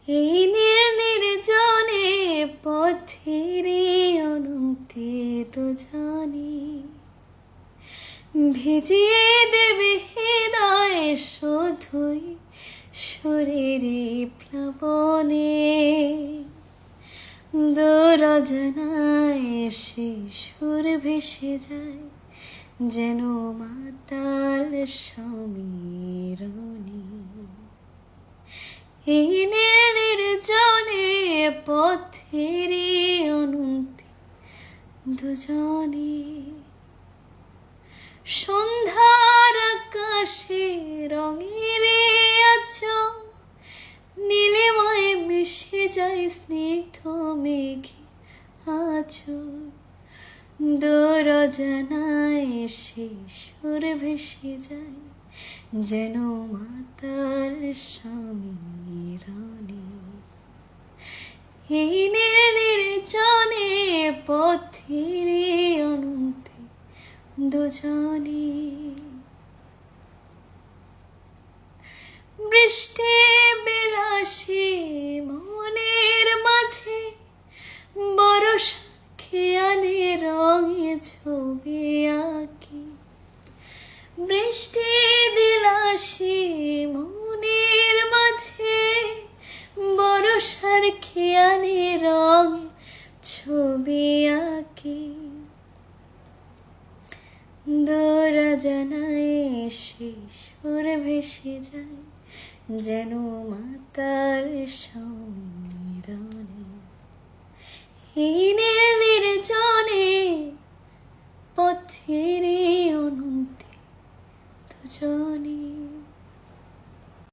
এই নির্জনে পথের অনন্তে দুজনে ভিজিয়ে দেবে হৃদয় শুধুই সুরের প্লাবনে। দূরজনায় সে সুর ভেসে যায় যেন মাতাল সমীরণে। এই নির্জনে পথের অনন্তে দুজনে সন্ধ্যার আকাশে রঙের আঁচল নীলিমায় মিশে যায় স্নিগ্ধ মেঘে আঁচল। দূরজনায় সে সুর ভেসে যায় যেন মাতাল সমীরণে। এই নির্জনে পথের অনন্তে দুজনে। বৃষ্টি বিলাসী মনের মাঝে বরষা খেয়ালে রঙে ছবি আঁকি। বৃষ্টি বিলাসী মনের মাঝে বরষার খেয়ালে রঙে ছবি আঁকি। দূরজনায় সে সুর ভেসে যায় যেন মাতাল সমীরণে। এই নির্জনে পথের অনন্তে দুজনে।